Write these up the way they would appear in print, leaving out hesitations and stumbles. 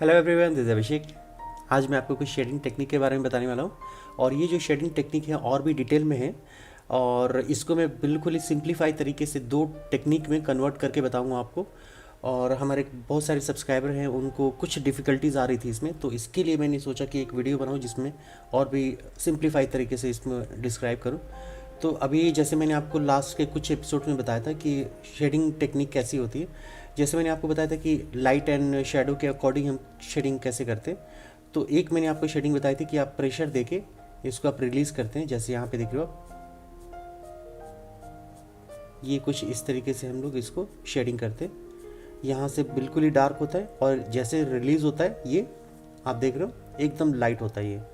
Hello everyone, this is अभिषेक। आज मैं आपको कुछ शेडिंग टेक्निक के बारे में बताने वाला हूँ। और ये जो शेडिंग टेक्निक है और भी डिटेल में है, और इसको मैं बिल्कुल ही सिंप्लीफाई तरीके से दो टेक्निक में कन्वर्ट करके बताऊँगा आपको। और हमारे बहुत सारे सब्सक्राइबर हैं, उनको कुछ डिफ़िकल्टीज आ रही थी इसमें, तो इसके लिए मैंने सोचा कि एक वीडियो बनाऊँ जिसमें और भी सिंप्लीफाई तरीके से इसमें डिस्क्राइब करूँ। तो अभी जैसे मैंने आपको लास्ट के कुछ एपिसोड में बताया था कि शेडिंग टेक्निक कैसी होती है। जैसे मैंने आपको बताया था कि लाइट एंड शेडो के अकॉर्डिंग हम शेडिंग कैसे करते हैं। तो एक मैंने आपको शेडिंग बताई थी कि आप प्रेशर देके इसको आप रिलीज़ करते हैं। जैसे यहाँ पे देख रहे हो आप, ये कुछ इस तरीके से हम लोग इसको शेडिंग करते हैं। यहाँ से बिल्कुल ही डार्क होता है और जैसे रिलीज़ होता है ये आप देख रहे हो एकदम लाइट होता है।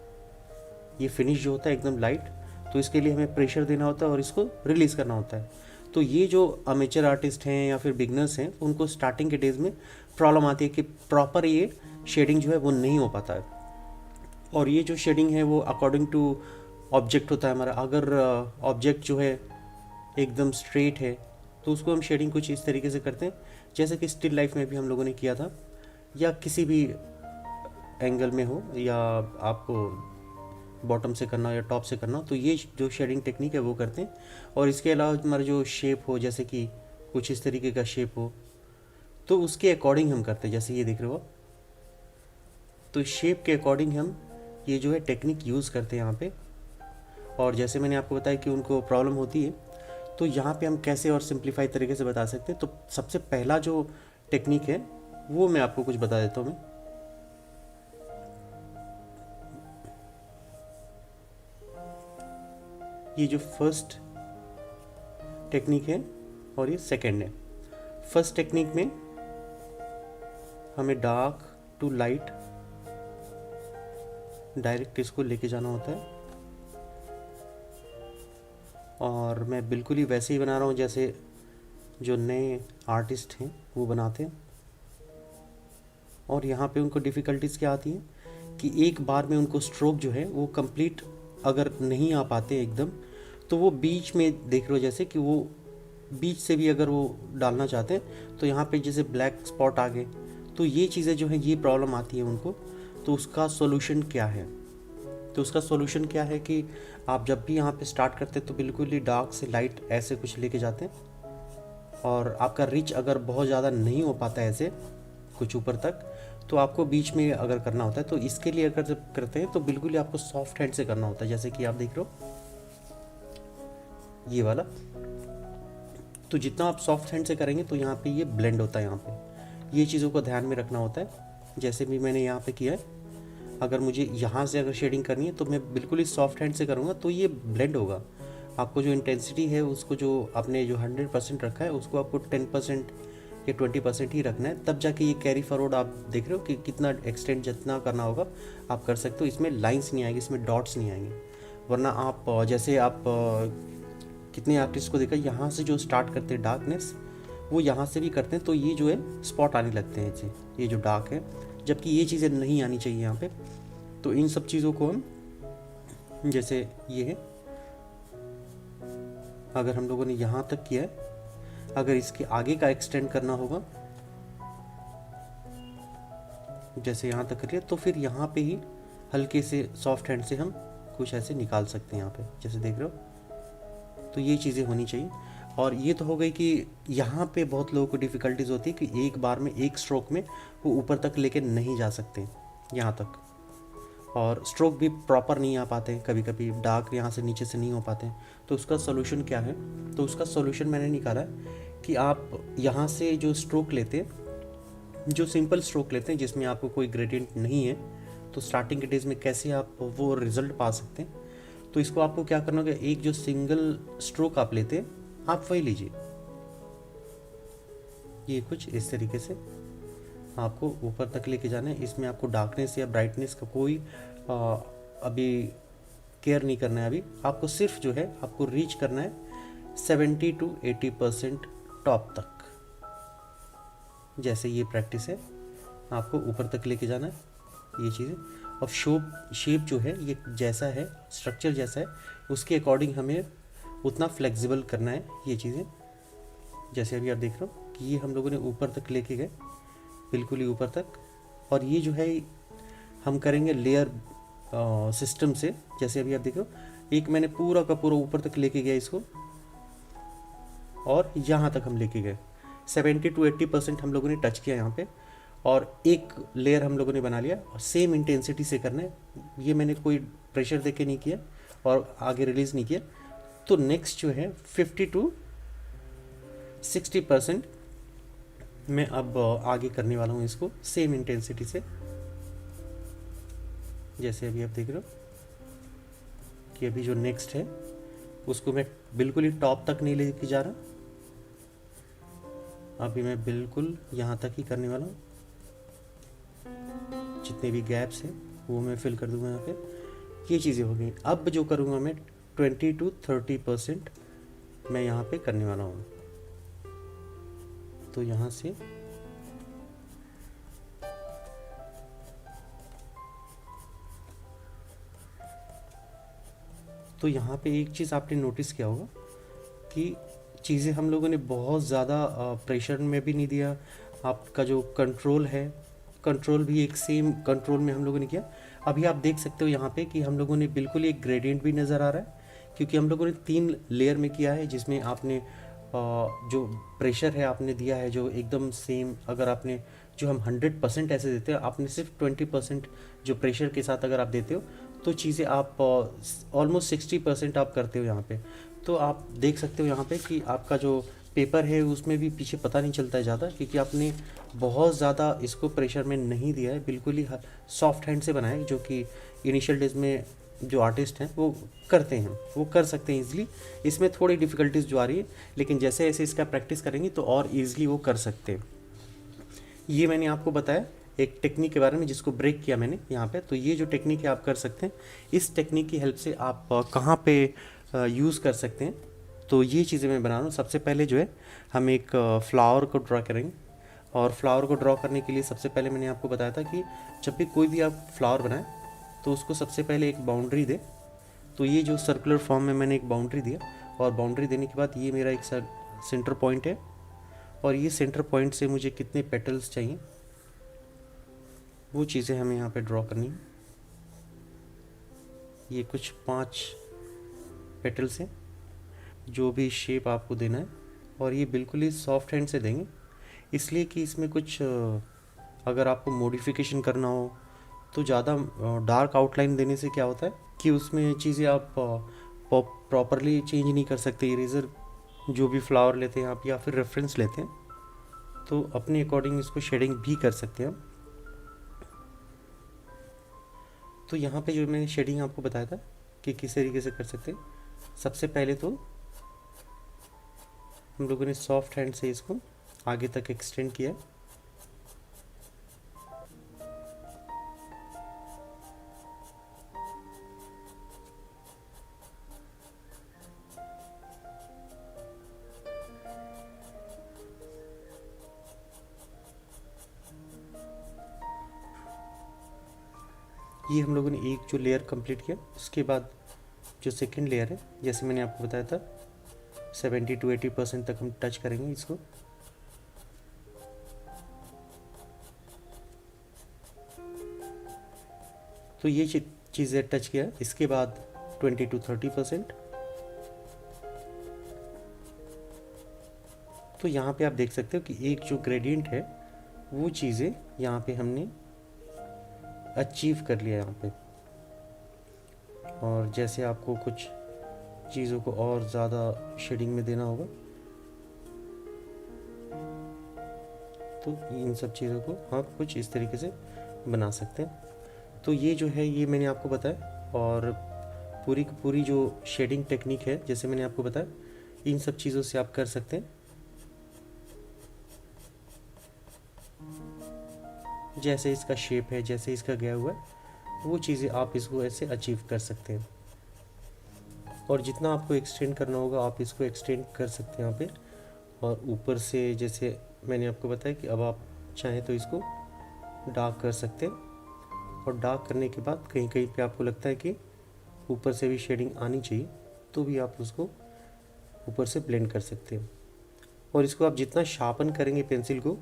ये फिनिश जो होता है एकदम लाइट। तो इसके लिए हमें प्रेशर देना होता है और इसको रिलीज़ करना होता है। तो ये जो अमेचर आर्टिस्ट हैं या फिर बिगनर्स हैं, उनको स्टार्टिंग के डेज में प्रॉब्लम आती है कि प्रॉपर ये शेडिंग जो है वो नहीं हो पाता है। और ये जो शेडिंग है वो अकॉर्डिंग टू ऑब्जेक्ट होता है हमारा। अगर ऑब्जेक्ट जो है एकदम स्ट्रेट है तो उसको हम शेडिंग कुछ इस तरीके से करते हैं, जैसे कि स्टिल लाइफ में भी हम लोगों ने किया था, या किसी भी एंगल में हो, या आपको बॉटम से करना हो या टॉप से करना हो, तो ये जो शेडिंग टेक्निक है वो करते हैं। और इसके अलावा हमारा जो शेप हो, जैसे कि कुछ इस तरीके का शेप हो, तो उसके अकॉर्डिंग हम करते हैं। जैसे ये देख रहे हो आप, तो शेप के अकॉर्डिंग हम ये जो है टेक्निक यूज़ करते हैं यहाँ पे। और जैसे मैंने आपको बताया कि उनको प्रॉब्लम होती है, तो यहाँ पे हम कैसे और सिंप्लीफाई तरीके से बता सकते हैं। तो सबसे पहला जो टेक्निक है वो मैं आपको कुछ बता देता हूँ। मैं ये जो फर्स्ट टेक्निक है और ये सेकंड है। फर्स्ट टेक्निक में हमें डार्क टू लाइट डायरेक्ट इसको लेके जाना होता है। और मैं बिल्कुल ही वैसे ही बना रहा हूँ जैसे जो नए आर्टिस्ट हैं वो बनाते हैं। और यहाँ पे उनको डिफ़िकल्टीज़ क्या आती हैं कि एक बार में उनको स्ट्रोक जो है वो कंप्लीट अगर नहीं आ पाते एकदम, तो वो बीच में देख रहे हो, जैसे कि वो बीच से भी अगर वो डालना चाहते हैं तो यहाँ पे जैसे ब्लैक स्पॉट आ गए। तो ये चीज़ें जो हैं ये प्रॉब्लम आती है उनको। तो उसका सॉल्यूशन क्या है? तो उसका सॉल्यूशन क्या है कि आप जब भी यहाँ पे स्टार्ट करते हैं तो बिल्कुल ही डार्क से लाइट ऐसे कुछ लेके जाते हैं। और आपका रिच अगर बहुत ज़्यादा नहीं हो पाता है ऐसे कुछ ऊपर तक, तो आपको बीच में अगर करना होता है, तो इसके लिए अगर जब करते हैं तो बिल्कुल ही आपको सॉफ्ट हैंड से करना होता है। जैसे कि आप देख रहे हो ये वाला, तो जितना आप सॉफ्ट हैंड से करेंगे तो यहाँ पे ये ब्लेंड होता है। यहाँ पे ये चीज़ों को ध्यान में रखना होता है। जैसे भी मैंने यहाँ पे किया है, अगर मुझे यहाँ से अगर शेडिंग करनी है तो मैं बिल्कुल ही सॉफ्ट हैंड से करूँगा तो ये ब्लेंड होगा। आपको जो इंटेंसिटी है उसको, जो आपने जो 100% रखा है उसको आपको 10% या 20% ही रखना है, तब जाके ये कैरी फॉरवर्ड आप देख रहे हो कि कितना एक्सटेंड जितना करना होगा आप कर सकते हो। इसमें लाइंस नहीं आएगी, इसमें डॉट्स नहीं आएंगे। वरना आप जैसे आप कितने आर्टिस्ट को देखा, यहाँ से जो स्टार्ट करते हैं डार्कनेस, वो यहाँ से भी करते हैं तो ये जो है स्पॉट आने लगते हैं ऐसे, ये जो डार्क है, जबकि ये चीज़ें नहीं आनी चाहिए यहाँ पे। तो इन सब चीज़ों को हम, जैसे ये है, अगर हम लोगों ने यहाँ तक किया है, अगर इसके आगे का एक्सटेंड करना होगा, जैसे यहाँ तक कर लिया, तो फिर यहाँ पे ही हल्के से सॉफ्ट हैंड से हम कुछ ऐसे निकाल सकते हैं यहाँ पे, जैसे देख रहे हो। तो ये चीज़ें होनी चाहिए। और ये तो हो गई कि यहाँ पे बहुत लोगों को डिफ़िकल्टीज होती है कि एक बार में एक स्ट्रोक में वो ऊपर तक लेके नहीं जा सकते यहाँ तक, और स्ट्रोक भी प्रॉपर नहीं आ पाते, कभी कभी डार्क यहाँ से नीचे से नहीं हो पाते। तो उसका सोल्यूशन क्या है? तो उसका सोल्यूशन मैंने निकाला है कि आप यहाँ से जो स्ट्रोक लेते हैं, जो सिंपल स्ट्रोक लेते हैं जिसमें आपको कोई ग्रेडियंट नहीं है, तो स्टार्टिंग के डेज में कैसे आप वो रिज़ल्ट पा सकते हैं। तो इसको आपको क्या करना होगा, एक जो सिंगल स्ट्रोक आप लेते हैं आप वही लीजिए। ये कुछ इस तरीके से आपको ऊपर तक लेके जाना है। इसमें आपको डार्कनेस या ब्राइटनेस का कोई अभी केयर नहीं करना है। अभी आपको सिर्फ जो है आपको रीच करना है 70 to 80% टॉप तक। जैसे ये प्रैक्टिस है, आपको ऊपर तक लेके जाना है ये चीज़ें। और शेप जो है ये जैसा है, स्ट्रक्चर जैसा है, उसके अकॉर्डिंग हमें उतना फ्लेक्सिबल करना है ये चीज़ें। जैसे अभी आप देख रहे हो कि ये हम लोगों ने ऊपर तक लेके गए, बिल्कुल ही ऊपर तक, और ये जो है हम करेंगे लेयर सिस्टम से। जैसे अभी आप देखो, एक मैंने पूरा का पूरा ऊपर तक लेके गया इसको, और यहाँ तक हम लेके गए। 70 to 80% हम लोगों ने टच किया यहाँ पे, और एक लेयर हम लोगों ने बना लिया। और सेम इंटेंसिटी से करना है, ये मैंने कोई प्रेशर दे के नहीं किया और आगे रिलीज़ नहीं किया। तो नेक्स्ट जो है 50 to 60% मैं अब आगे करने वाला हूँ इसको सेम इंटेंसिटी से। जैसे अभी आप देख रहे हो कि अभी जो नेक्स्ट है उसको मैं बिल्कुल ही टॉप तक नहीं लेके जा रहा, अभी मैं बिल्कुल यहाँ तक ही करने वाला हूँ। जितने भी गैप्स हैं वो मैं फिल कर दूंगा यहाँ पे। ये चीज़ें हो गई। अब जो करूँगा मैं 20 to 30% मैं यहाँ पे करने वाला हूँ। तो यहाँ से तो यहाँ पे एक चीज़ आपने नोटिस किया होगा कि चीज़ें हम लोगों ने बहुत ज़्यादा प्रेशर में भी नहीं दिया। आपका जो कंट्रोल है, कंट्रोल भी एक सेम कंट्रोल में हम लोगों ने किया। अभी आप देख सकते हो यहाँ पे कि हम लोगों ने बिल्कुल एक ग्रेडियंट भी नज़र आ रहा है, क्योंकि हम लोगों ने 3 लेयर में किया है, जिसमें आपने जो प्रेशर है आपने दिया है जो एकदम सेम। अगर आपने जो हम 100% ऐसे देते हैं, आपने सिर्फ 20% जो प्रेशर के साथ अगर आप देते हो तो चीज़ें आप ऑलमोस्ट 60% आप करते हो यहाँ पे। तो आप देख सकते हो यहाँ पे कि आपका जो पेपर है उसमें भी पीछे पता नहीं चलता है ज़्यादा, क्योंकि आपने बहुत ज़्यादा इसको प्रेशर में नहीं दिया है, बिल्कुल ही सॉफ्ट हैंड से बनाया है, जो कि इनिशियल डेज में जो आर्टिस्ट हैं वो करते हैं, वो कर सकते हैं ईजिली। इसमें थोड़ी डिफ़िकल्टीज जो आ रही है, लेकिन जैसे जैसे इसका प्रैक्टिस करेंगे तो और ईजिली वो कर सकते हैं। ये मैंने आपको बताया एक टेक्निक के बारे में, जिसको ब्रेक किया मैंने यहाँ पे। तो ये जो टेक्निक है आप कर सकते हैं। इस टेक्निक की हेल्प से आप कहाँ पे यूज़ कर सकते हैं, तो ये चीज़ें मैं बना रहा हूँ। सबसे पहले जो है हम एक फ्लावर को ड्रा करेंगे, और फ्लावर को ड्रॉ करने के लिए सबसे पहले मैंने आपको बताया था कि जब भी कोई भी आप फ्लावर बनाएं तो उसको सबसे पहले एक बाउंड्री दे। तो ये जो सर्कुलर फॉर्म में मैंने एक बाउंड्री दिया, और बाउंड्री देने के बाद ये मेरा एक सेंटर पॉइंट है, और ये सेंटर पॉइंट से मुझे कितने पेटल्स चाहिए वो चीज़ें हमें यहाँ पे ड्रॉ करनी है। ये कुछ 5 पेटल्स हैं, जो भी शेप आपको देना है, और ये बिल्कुल ही सॉफ्ट हैंड से देंगे, इसलिए कि इसमें कुछ अगर आपको मॉडिफिकेशन करना हो तो ज़्यादा डार्क आउटलाइन देने से क्या होता है कि उसमें चीज़ें आप प्रॉपरली चेंज नहीं कर सकते। इरेज़र जो भी फ्लावर लेते हैं आप या फिर रेफरेंस लेते हैं तो अपने अकॉर्डिंग इसको शेडिंग भी कर सकते हैं हम। तो यहाँ पे जो मैंने शेडिंग आपको बताया था कि किस तरीके से कर सकते हैं, सबसे पहले तो हम लोगों ने सॉफ्ट हैंड से इसको आगे तक एक्सटेंड किया। ये हम लोगों ने एक जो लेयर कंप्लीट किया, उसके बाद जो सेकंड लेयर है, जैसे मैंने आपको बताया था 70 to 80% तक हम टच करेंगे इसको। तो ये चीज़ें टच किया। इसके बाद 20 to 30%। तो यहाँ पे आप देख सकते हो कि एक जो ग्रेडियंट है वो चीज़ें यहाँ पे हमने अचीव कर लिया यहाँ पे। और जैसे आपको कुछ चीज़ों को और ज़्यादा शेडिंग में देना होगा तो इन सब चीज़ों को आप कुछ इस तरीके से बना सकते हैं। तो ये जो है ये मैंने आपको बताया, और पूरी की पूरी जो शेडिंग टेक्निक है जैसे मैंने आपको बताया, इन सब चीज़ों से आप कर सकते हैं। जैसे इसका शेप है, जैसे इसका गया हुआ है, वो चीज़ें आप इसको ऐसे अचीव कर सकते हैं। और जितना आपको एक्सटेंड करना होगा आप इसको एक्सटेंड कर सकते हैं यहाँ पे। और ऊपर से जैसे मैंने आपको बताया कि अब आप चाहें तो इसको डार्क कर सकते हैं, और डार्क करने के बाद कहीं कहीं पे आपको लगता है कि ऊपर से भी शेडिंग आनी चाहिए तो भी आप उसको ऊपर से ब्लेंड कर सकते हैं। और इसको आप जितना शार्पन करेंगे पेंसिल को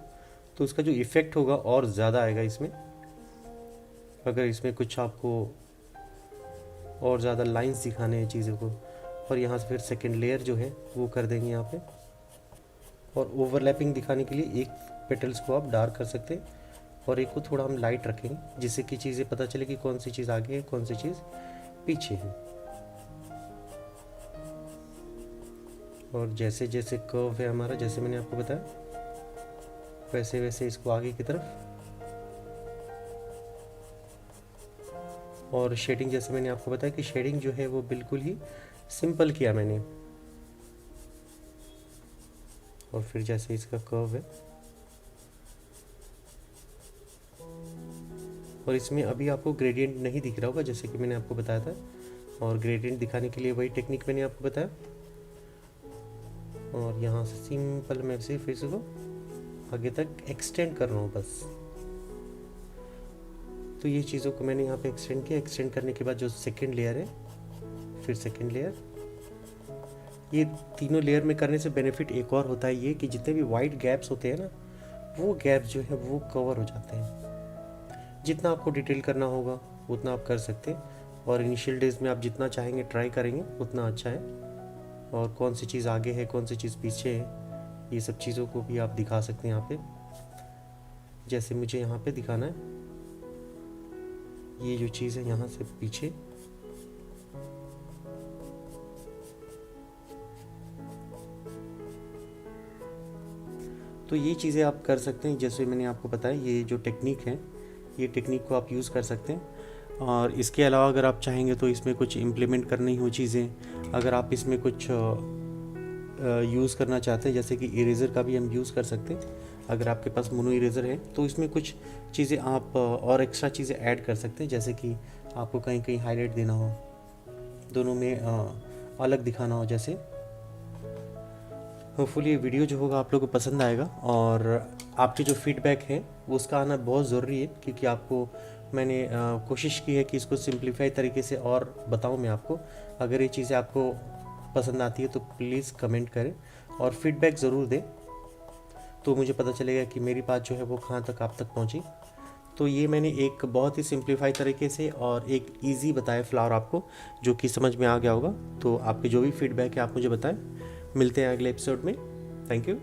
तो उसका जो इफ़ेक्ट होगा और ज़्यादा आएगा इसमें। अगर इसमें कुछ आपको और ज़्यादा लाइंस दिखाने हैं चीज़ों को, और यहाँ से फिर सेकंड लेयर जो है वो कर देंगे यहाँ पे। और ओवरलैपिंग दिखाने के लिए एक पेटल्स को आप डार्क कर सकते हैं और एक को थोड़ा हम लाइट रखेंगे, जिससे कि चीज़ें पता चले कि कौन सी चीज़ आगे है, कौन सी चीज़ पीछे है। और जैसे जैसे कर्व है हमारा, जैसे मैंने आपको बताया, वैसे वैसे इसको आगे की तरफ। और शेडिंग, जैसे मैंने आपको बताया कि शेडिंग जो है वो बिल्कुल ही सिंपल किया मैंने। और फिर जैसे इसका कर्व है, और इसमें अभी आपको ग्रेडियंट नहीं दिख रहा होगा जैसे कि मैंने आपको बताया था, और ग्रेडियंट दिखाने के लिए वही टेक्निक मैंने आपको बताया। और यहाँ से सिंपल मैं सिर्फ इसको आगे तक एक्सटेंड कर रहा हूँ बस। तो ये चीज़ों को मैंने यहाँ पे एक्सटेंड किया। एक्सटेंड करने के बाद जो सेकंड लेयर है, फिर सेकंड लेयर, ये तीनों लेयर में करने से बेनिफिट एक और होता है ये कि जितने भी वाइट गैप्स होते हैं ना, वो गैप्स जो है वो कवर हो जाते हैं। जितना आपको डिटेल करना होगा उतना आप कर सकते हैं, और इनिशियल डेज में आप जितना चाहेंगे ट्राई करेंगे उतना अच्छा है। और कौन सी चीज़ आगे है, कौन सी चीज़ पीछे है, ये सब चीज़ों को भी आप दिखा सकते हैं यहाँ पे। जैसे मुझे यहाँ पे दिखाना है, ये जो चीज़ है यहाँ से पीछे, तो ये चीज़ें आप कर सकते हैं। जैसे मैंने आपको बताया, ये जो टेक्निक है, ये टेक्निक को आप यूज़ कर सकते हैं। और इसके अलावा अगर आप चाहेंगे तो इसमें कुछ इम्प्लीमेंट करनी हो चीज़ें, अगर आप इसमें कुछ यूज़ करना चाहते हैं, जैसे कि इरेज़र का भी हम यूज़ कर सकते हैं। अगर आपके पास मोनो इरेज़र है तो इसमें कुछ चीज़ें आप और एक्स्ट्रा चीज़ें ऐड कर सकते हैं, जैसे कि आपको कहीं कहीं हाईलाइट देना हो, दोनों में अलग दिखाना हो। जैसे होपफुली ये वीडियो जो होगा आप लोगों को पसंद आएगा, और आपके जो फीडबैक है वो उसका आना बहुत ज़रूरी है, क्योंकि आपको मैंने कोशिश की है कि इसको सिंप्लीफाई तरीके से और बताऊं मैं आपको। अगर ये चीज़ें आपको पसंद आती है तो प्लीज़ कमेंट करें और फीडबैक ज़रूर दें, तो मुझे पता चलेगा कि मेरी बात जो है वो कहाँ तक आप तक पहुँची। तो ये मैंने एक बहुत ही सिंप्लीफाई तरीके से और एक इजी बताया फ्लावर आपको, जो कि समझ में आ गया होगा। तो आपके जो भी फीडबैक है आप मुझे बताएं। मिलते हैं अगले एपिसोड में। Thank you.